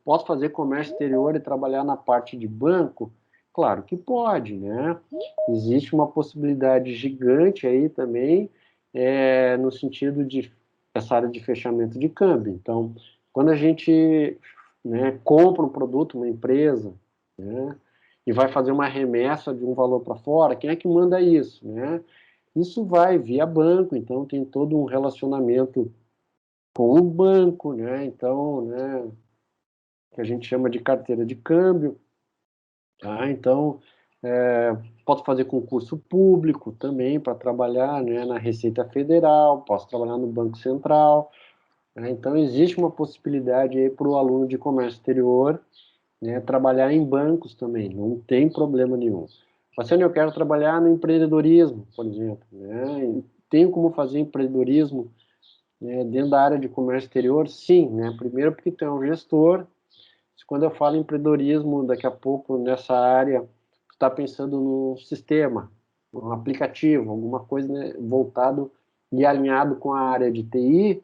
Speaker 1: posso fazer comércio exterior e trabalhar na parte de banco? Claro que pode, né? Existe uma possibilidade gigante aí também, no sentido de essa área de fechamento de câmbio. Então, quando a gente, né, compra um produto, uma empresa, né, e vai fazer uma remessa de um valor para fora, quem é que manda isso, né? Isso vai via banco, então tem todo um relacionamento com o banco, né? Então, né, que a gente chama de carteira de câmbio, tá? Então, posso fazer concurso público também para trabalhar, né, na Receita Federal, posso trabalhar no Banco Central, né? Então, existe uma possibilidade aí para o aluno de comércio exterior, né, trabalhar em bancos também, não tem problema nenhum. Mas, eu quero trabalhar no empreendedorismo, por exemplo, né? Tenho como fazer empreendedorismo, né, dentro da área de comércio exterior? Sim, né? Primeiro porque tu é um gestor. Quando eu falo em empreendedorismo, daqui a pouco nessa área, tu está pensando num sistema, um aplicativo, alguma coisa, né, voltado e alinhado com a área de TI,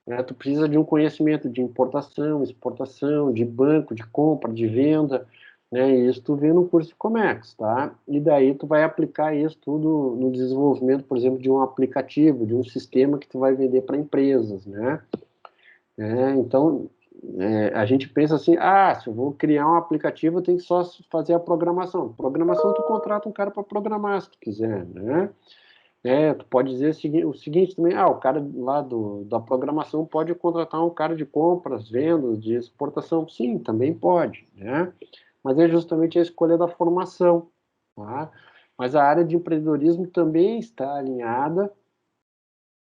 Speaker 1: né? Tu precisa de um conhecimento de importação, exportação, de banco, de compra, de venda, né? E isso tu vê no curso de Comex, tá? E daí tu vai aplicar isso tudo no desenvolvimento, por exemplo, de um aplicativo, de um sistema que tu vai vender para empresas, né? Então, a gente pensa assim, se eu vou criar um aplicativo, eu tenho que só fazer a programação. Programação, tu contrata um cara para programar, se tu quiser, né? Tu pode dizer o seguinte também, o cara lá da programação pode contratar um cara de compras, vendas, de exportação. Sim, também pode, né? Mas é justamente a escolha da formação, tá? Mas a área de empreendedorismo também está alinhada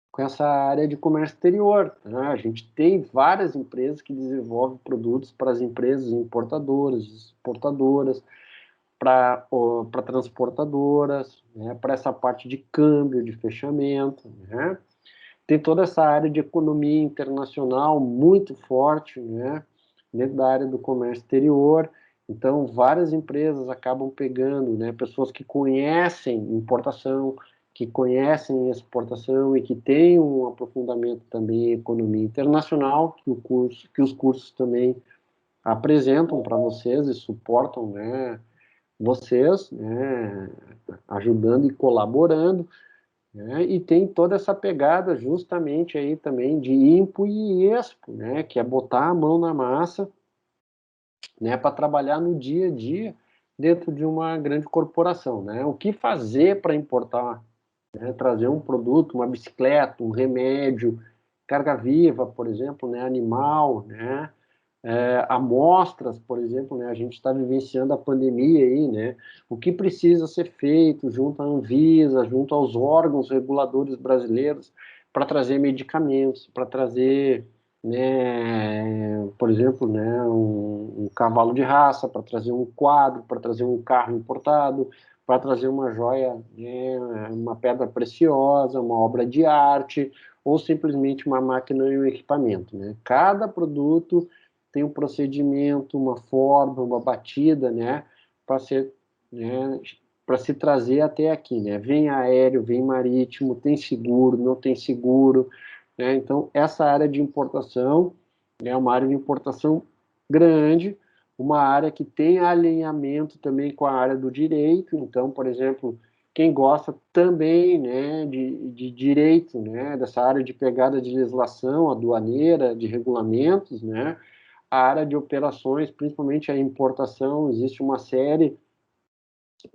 Speaker 1: com essa área de comércio exterior, né? A gente tem várias empresas que desenvolvem produtos para as empresas importadoras, exportadoras, para transportadoras, né? Para essa parte de câmbio, de fechamento, né? Tem toda essa área de economia internacional muito forte, né? Dentro da área do comércio exterior. Então, várias empresas acabam pegando, né, pessoas que conhecem importação, que conhecem exportação e que têm um aprofundamento também em economia internacional, que os cursos também apresentam para vocês e suportam, né, vocês, né, ajudando e colaborando, né, e tem toda essa pegada justamente aí também de IMPO e EXPO, né, que é botar a mão na massa, né, para trabalhar no dia a dia dentro de uma grande corporação, né? O que fazer para importar, né, trazer um produto, uma bicicleta, um remédio, carga viva, por exemplo, né, animal, né? Amostras, por exemplo, né, a gente está vivenciando a pandemia aí, né? O que precisa ser feito junto à Anvisa, junto aos órgãos reguladores brasileiros para trazer medicamentos, para trazer, né, por exemplo, né, um cavalo de raça, para trazer um quadro, para trazer um carro importado, para trazer uma joia, né, uma pedra preciosa, uma obra de arte, ou simplesmente uma máquina e um equipamento, né? Cada produto tem um procedimento, uma forma, uma batida, né, para ser, né, para se trazer até aqui, né? Vem aéreo, vem marítimo, tem seguro, não tem seguro, né? Então, essa área de importação é uma área de importação grande, uma área que tem alinhamento também com a área do direito. Então, por exemplo, quem gosta também, né, de direito, né, dessa área de pegada de legislação aduaneira, de regulamentos, né, a área de operações, principalmente a importação, existe uma série,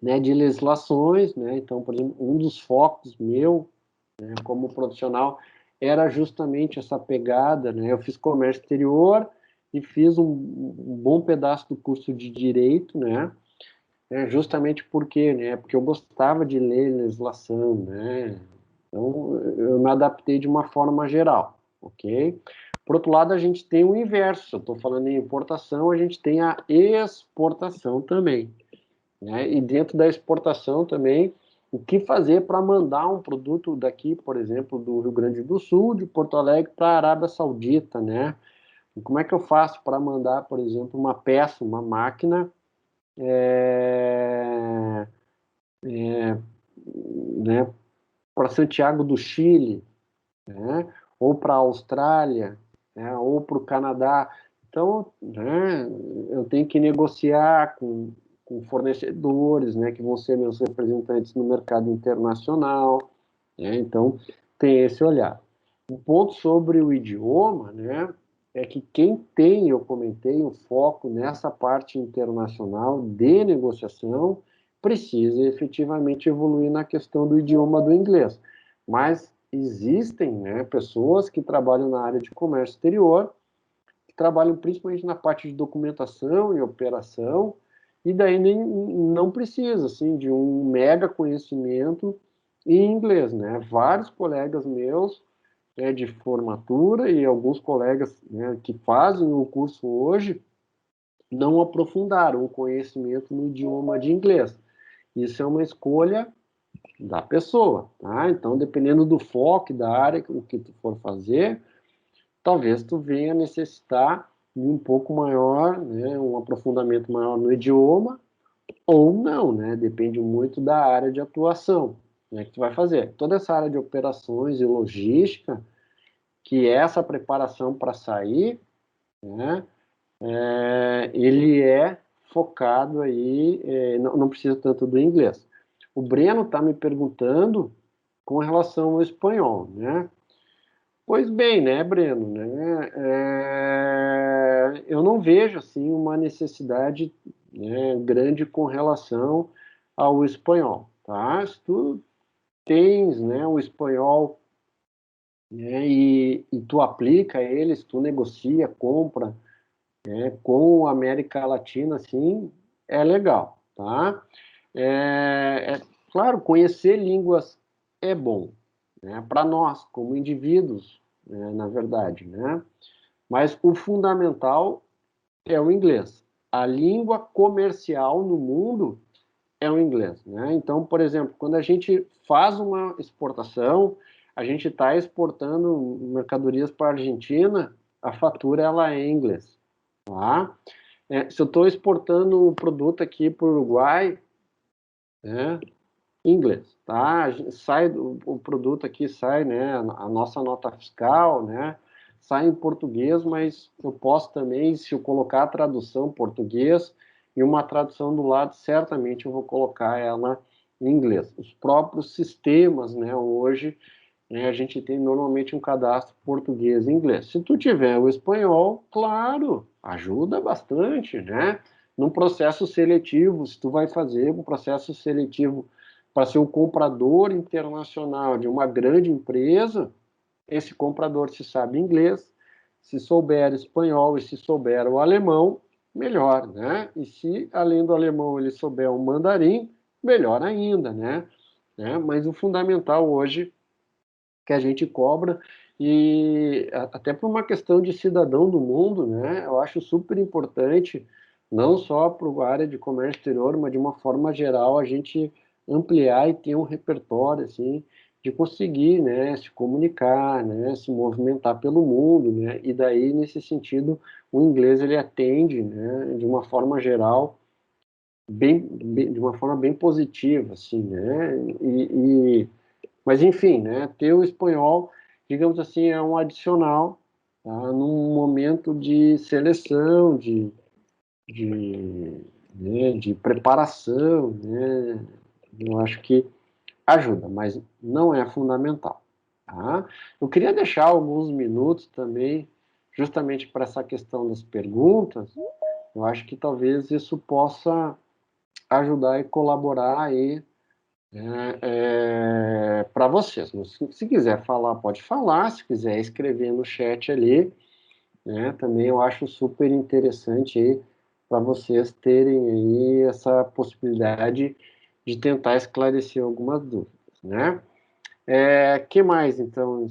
Speaker 1: né, de legislações, né? Então, por exemplo, um dos focos meu, né, como profissional era justamente essa pegada, né? Eu fiz comércio exterior e fiz um bom pedaço do curso de direito, né? Justamente porque, né? Porque eu gostava de ler legislação, né? Então, eu me adaptei de uma forma geral, ok? Por outro lado, a gente tem o inverso. Se eu estou falando em importação, a gente tem a exportação também, né? E dentro da exportação também, o que fazer para mandar um produto daqui, por exemplo, do Rio Grande do Sul, de Porto Alegre, para a Arábia Saudita, né? E como é que eu faço para mandar, por exemplo, uma peça, uma máquina, né, para Santiago do Chile, né? Ou para a Austrália, né, ou para o Canadá. Então, né, eu tenho que negociar com fornecedores, né, que vão ser meus representantes no mercado internacional, né, então tem esse olhar. Um ponto sobre o idioma, né, é que quem tem, eu comentei, um foco nessa parte internacional de negociação, precisa efetivamente evoluir na questão do idioma do inglês. Mas existem, né, pessoas que trabalham na área de comércio exterior, que trabalham principalmente na parte de documentação e operação, e daí não precisa, assim, de um mega conhecimento em inglês, né? Vários colegas meus, né, de formatura e alguns colegas, né, que fazem o curso hoje, não aprofundaram o conhecimento no idioma de inglês. Isso é uma escolha da pessoa, tá? Então, dependendo do foco da área que tu for fazer, talvez tu venha necessitar de um pouco maior, né, um aprofundamento maior no idioma, ou não, né? Depende muito da área de atuação, né, que tu vai fazer. Toda essa área de operações e logística, que é essa preparação para sair, né, ele é focado aí, não precisa tanto do inglês. O Breno está me perguntando com relação ao espanhol, né? Pois bem, né, Breno, né? Eu não vejo assim uma necessidade, né, grande com relação ao espanhol, tá? Se tu tens, né, o espanhol, né, e tu aplica ele, se tu negocia, compra, né, com a América Latina, assim, é legal, tá? Claro, conhecer línguas é bom, né, para nós, como indivíduos, né, na verdade, né? Mas o fundamental é o inglês. A língua comercial no mundo é o inglês, né? Então, por exemplo, quando a gente faz uma exportação, a gente está exportando mercadorias para a Argentina, a fatura ela é em inglês, tá? Se eu estou exportando um produto aqui para o Uruguai, né, em inglês, tá? Sai o produto aqui sai, né? A nossa nota fiscal, né? Sai em português, mas eu posso também, se eu colocar a tradução português e uma tradução do lado, certamente eu vou colocar ela em inglês. Os próprios sistemas, né? Hoje, né, a gente tem normalmente um cadastro português e inglês. Se tu tiver o espanhol, claro, ajuda bastante, né? Num processo seletivo, se tu vai fazer um processo seletivo para ser um comprador internacional de uma grande empresa, esse comprador se sabe inglês, se souber espanhol e se souber o alemão, melhor, né? E se além do alemão ele souber o mandarim, melhor ainda, né? Mas o fundamental hoje que a gente cobra e até por uma questão de cidadão do mundo, né? Eu acho super importante, não só para a área de comércio exterior, mas de uma forma geral, a gente ampliar e ter um repertório, assim, de conseguir, né, se comunicar, né, se movimentar pelo mundo, né? E daí, nesse sentido, o inglês, ele atende, né, de uma forma geral, de uma forma bem positiva, assim, né? Mas, enfim, né, ter o espanhol, digamos assim, é um adicional, tá, num momento de seleção, de, de preparação, né, eu acho que ajuda, mas não é fundamental. Tá? Eu queria deixar alguns minutos também, justamente para essa questão das perguntas, eu acho que talvez isso possa ajudar e colaborar aí para vocês. Se quiser falar, pode falar. Se quiser escrever no chat ali, né, também eu acho super interessante aí para vocês terem aí essa possibilidade de tentar esclarecer algumas dúvidas, né? Que mais, então,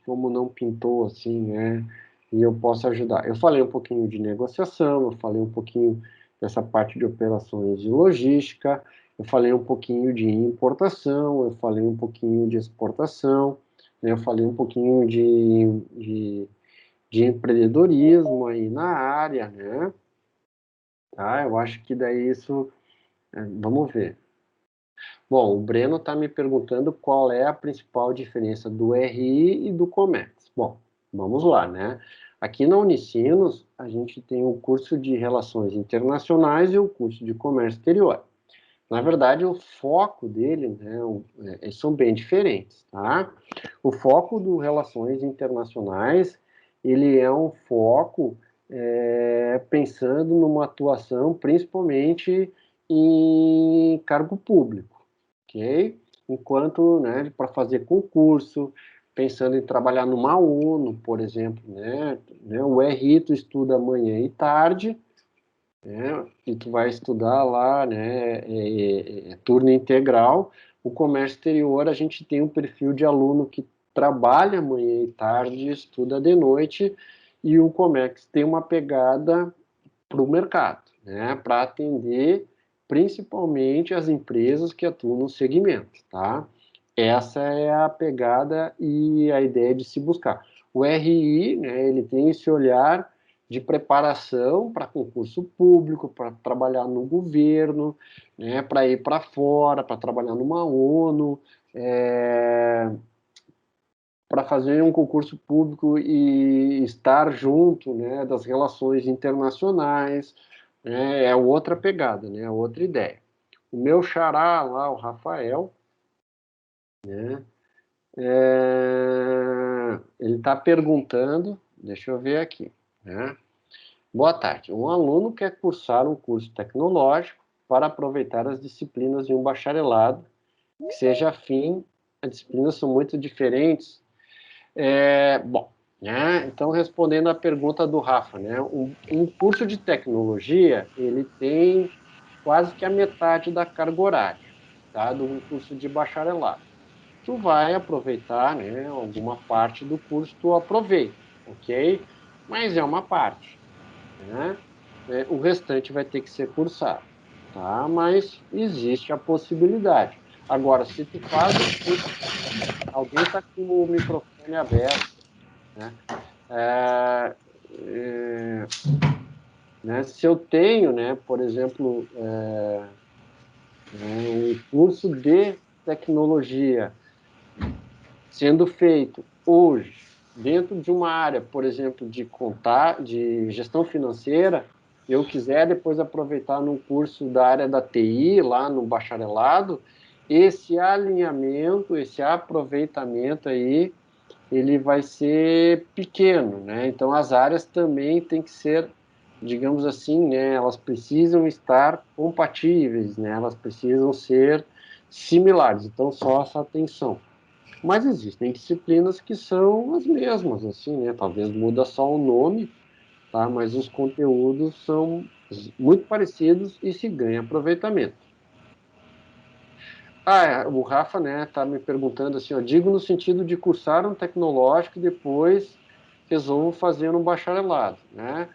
Speaker 1: como não pintou assim, né? E eu posso ajudar. Eu falei um pouquinho de negociação, eu falei um pouquinho dessa parte de operações de logística, eu falei um pouquinho de importação, eu falei um pouquinho de exportação, né, eu falei um pouquinho de empreendedorismo aí na área, né? Tá, eu acho que daí isso, vamos ver. Bom, o Breno está me perguntando qual é a principal diferença do RI e do COMEX. Bom, vamos lá, né? Aqui na Unicinos, a gente tem o curso de Relações Internacionais e o curso de Comércio Exterior. Na verdade, o foco dele, né, são bem diferentes, tá? O foco do Relações Internacionais, ele é um foco pensando numa atuação principalmente em cargo público, ok? Enquanto, né, para fazer concurso, pensando em trabalhar numa ONU, por exemplo, né, o RI tu estuda manhã e tarde, né, e tu vai estudar lá, né, turno integral. O comércio exterior, a gente tem um perfil de aluno que trabalha manhã e tarde, estuda de noite, e o Comex tem uma pegada para o mercado, né, para atender principalmente as empresas que atuam no segmento, tá? Essa é a pegada e a ideia de se buscar. O RI, né, ele tem esse olhar de preparação para concurso público, para trabalhar no governo, né, para ir para fora, para trabalhar numa ONU, para fazer um concurso público e estar junto, né, das relações internacionais, né, é outra pegada, né, outra ideia. O meu xará lá, o Rafael, né, ele está perguntando, deixa eu ver aqui, né? Boa tarde. Um aluno quer cursar um curso tecnológico para aproveitar as disciplinas de um bacharelado que seja afim. As disciplinas são muito diferentes. Bom, né? Então, respondendo à pergunta do Rafa, né? Um curso de tecnologia, ele tem quase que a metade da carga horária, tá? Do curso de bacharelado. Tu vai aproveitar, né? Alguma parte do curso tu aproveita, ok? Mas é uma parte, né? O restante vai ter que ser cursado, tá? Mas existe a possibilidade. Agora, se tu faz o curso, alguém está com o microfone aberto, né? É, é, né? Se eu tenho, né, por exemplo, um curso de tecnologia sendo feito hoje dentro de uma área, por exemplo, de gestão financeira, eu quiser depois aproveitar num curso da área da TI, lá no bacharelado, esse alinhamento, esse aproveitamento aí, ele vai ser pequeno, né? Então, as áreas também têm que ser, digamos assim, né? Elas precisam estar compatíveis, né? Elas precisam ser similares. Então, só essa atenção. Mas existem disciplinas que são as mesmas, assim, né? Talvez muda só o nome, tá? Mas os conteúdos são muito parecidos e se ganha aproveitamento. O Rafa, né, tá me perguntando assim, ó, digo no sentido de cursar um tecnológico e depois resolvo fazer um bacharelado, né?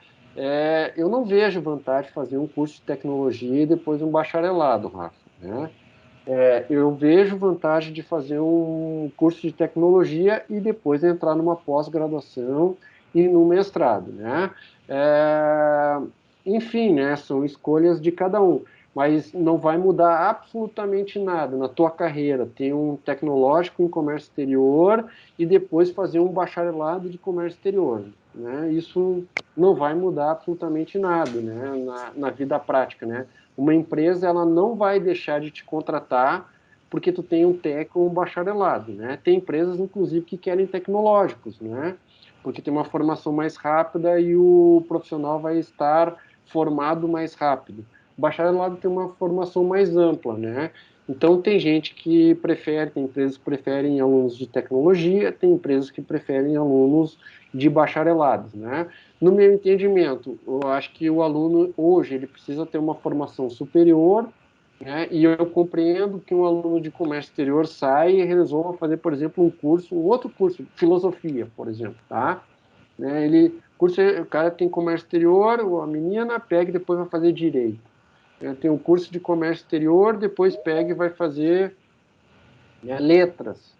Speaker 1: Eu não vejo vantagem de fazer um curso de tecnologia e depois um bacharelado, Rafa, né? Eu vejo vantagem de fazer um curso de tecnologia e depois entrar numa pós-graduação e no mestrado, né? É, Enfim, né? São escolhas de cada um, mas não vai mudar absolutamente nada na tua carreira. Ter um tecnológico em comércio exterior e depois fazer um bacharelado de comércio exterior, né? Isso não vai mudar absolutamente nada, né? Na vida prática, né? Uma empresa ela não vai deixar de te contratar porque tu tem um TEC ou um bacharelado, né? Tem empresas, inclusive, que querem tecnológicos, né? Porque tem uma formação mais rápida e o profissional vai estar formado mais rápido. O bacharelado tem uma formação mais ampla, né? Então, tem gente que prefere, tem empresas que preferem alunos de tecnologia, tem empresas que preferem alunos de bacharelados, né? No meu entendimento, eu acho que o aluno hoje ele precisa ter uma formação superior, né? E eu compreendo que um aluno de comércio exterior sai e resolva fazer, por exemplo, um outro curso, filosofia, por exemplo, tá? Né? O cara tem comércio exterior, a menina pega e depois vai fazer direito. Tem um curso de comércio exterior, depois pega e vai fazer, né, letras,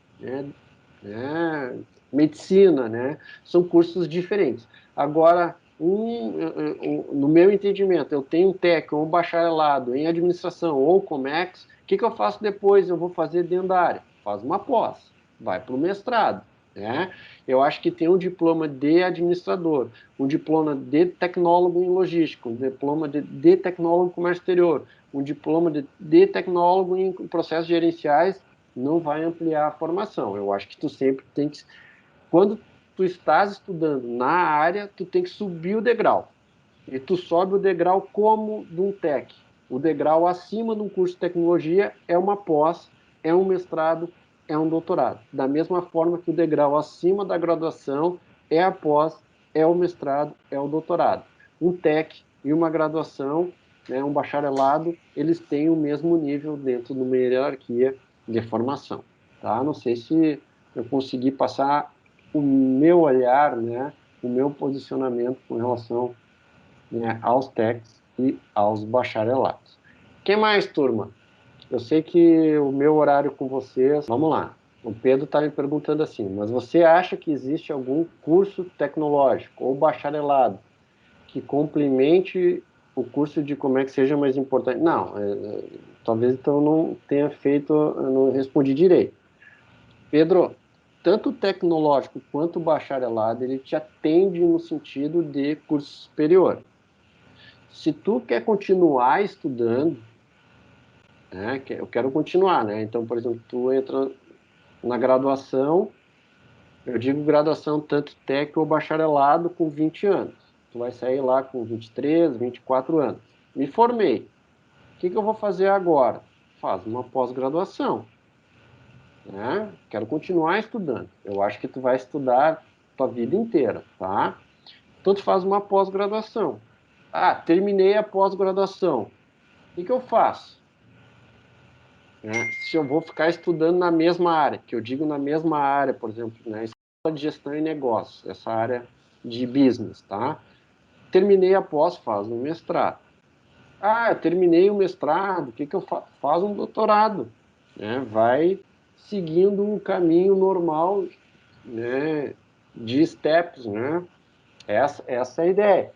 Speaker 1: medicina, né? São cursos diferentes. Agora, no meu entendimento, eu tenho um TEC ou um bacharelado em administração ou Comex, o que eu faço depois? Eu vou fazer dentro da área. Faz uma pós, vai para o mestrado, né? Eu acho que tem um diploma de administrador, um diploma de tecnólogo em logística, um diploma de tecnólogo em comércio exterior, um diploma de tecnólogo em processos gerenciais, não vai ampliar a formação. Eu acho que tu sempre tem que... Quando tu estás estudando na área, tu tem que subir o degrau. E tu sobe o degrau como de um TEC. O degrau acima de um curso de tecnologia é uma pós, é um mestrado, é um doutorado. Da mesma forma que o degrau acima da graduação é a pós, é o mestrado, é o doutorado. Um TEC e uma graduação, né, um bacharelado, eles têm o mesmo nível dentro de uma hierarquia de formação. Tá? Não sei se eu consegui passar o meu olhar, né, o meu posicionamento com relação, né, aos TECs e aos bacharelados. Quem mais, turma? Eu sei que o meu horário com vocês... Vamos lá. O Pedro está me perguntando assim, mas você acha que existe algum curso tecnológico ou bacharelado que complemente o curso de como é que seja mais importante? Não, talvez então não tenha feito, eu não respondi direito. Pedro, tanto o tecnológico quanto o bacharelado, ele te atende no sentido de curso superior. Se tu quer continuar estudando, né, eu quero continuar, né? Então, por exemplo, tu entra na graduação, eu digo graduação tanto técnico ou bacharelado com 20 anos. Tu vai sair lá com 23, 24 anos. Me formei. O que eu vou fazer agora? Faz uma pós-graduação, né? Quero continuar estudando. Eu acho que tu vai estudar tua vida inteira, tá? Então tu faz uma pós-graduação. Ah, terminei a pós-graduação. O que eu faço? Né? Se eu vou ficar estudando na mesma área, que eu digo na mesma área, por exemplo, né, escola de gestão e negócios, essa área de business, tá? Terminei a pós, faz um mestrado. Ah, eu terminei o mestrado, o que eu faço? Faz um doutorado, né? Vai seguindo um caminho normal, né, de steps, né? Essa é a ideia,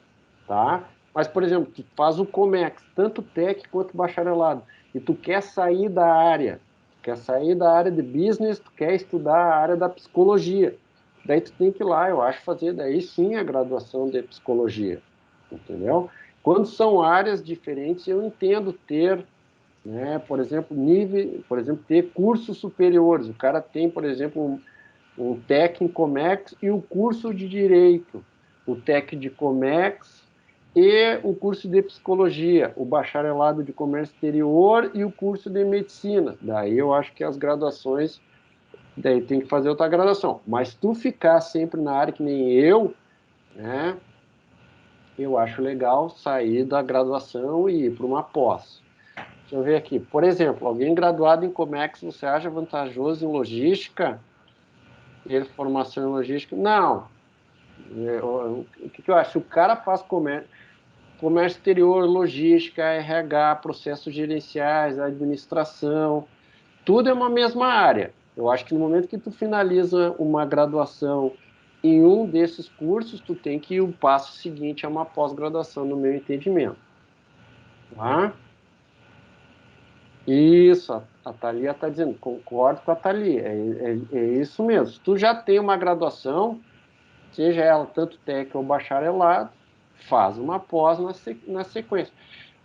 Speaker 1: tá? Mas, por exemplo, tu faz o Comex, tanto TEC quanto bacharelado, e tu quer sair da área de business, tu quer estudar a área da psicologia. Daí tu tem que ir lá, eu acho, fazer daí sim a graduação de psicologia, entendeu? Quando são áreas diferentes, eu entendo ter, né, por exemplo, ter cursos superiores. O cara tem, por exemplo, um TEC em Comex e o curso de Direito, o TEC de Comex e o curso de Psicologia, o bacharelado de Comércio Exterior e o curso de Medicina. Daí eu acho que as graduações, daí tem que fazer outra graduação. Mas tu ficar sempre na área que nem eu, né, eu acho legal sair da graduação e ir para uma pós. Deixa eu ver aqui. Por exemplo, alguém graduado em Comex, você acha vantajoso em logística? Ter formação em logística? Não. O que eu acho? Se o cara faz comércio exterior, logística, RH, processos gerenciais, administração, tudo é uma mesma área. Eu acho que no momento que tu finaliza uma graduação em um desses cursos, tu tem que ir o passo seguinte a uma pós-graduação, no meu entendimento. Tá? Isso, a Thalia está dizendo, concordo com a Thalia, é isso mesmo. Se tu já tem uma graduação, seja ela tanto técnica ou bacharelado, faz uma pós na sequência.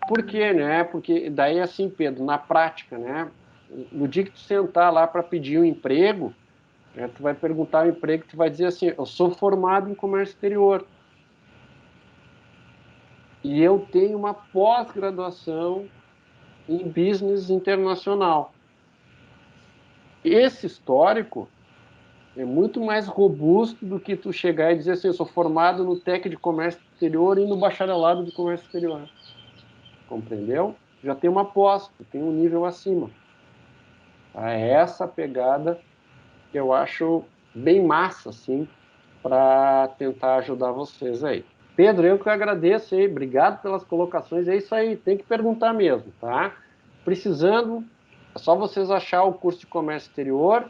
Speaker 1: Por quê, né? Porque daí, assim, Pedro, na prática, né? No dia que tu sentar lá para pedir um emprego, né, tu vai perguntar o emprego, tu vai dizer assim, eu sou formado em comércio exterior e eu tenho uma pós-graduação em business internacional. Esse histórico é muito mais robusto do que tu chegar e dizer assim, eu sou formado no TEC de Comércio Exterior e no Bacharelado de Comércio Exterior. Compreendeu? Já tem uma pós, tem um nível acima. É essa pegada que eu acho bem massa, assim, para tentar ajudar vocês aí. Pedro, eu que agradeço aí, obrigado pelas colocações, é isso aí, tem que perguntar mesmo, tá? Precisando, é só vocês achar o curso de Comércio Exterior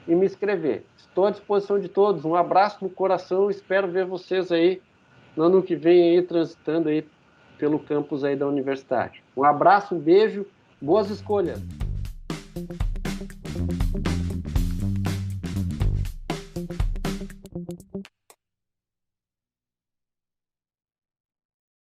Speaker 1: e me inscrever. Estou à disposição de todos, um abraço no coração, espero ver vocês aí no ano que vem aí, transitando aí pelo campus aí da universidade. Um abraço, um beijo, boas escolhas!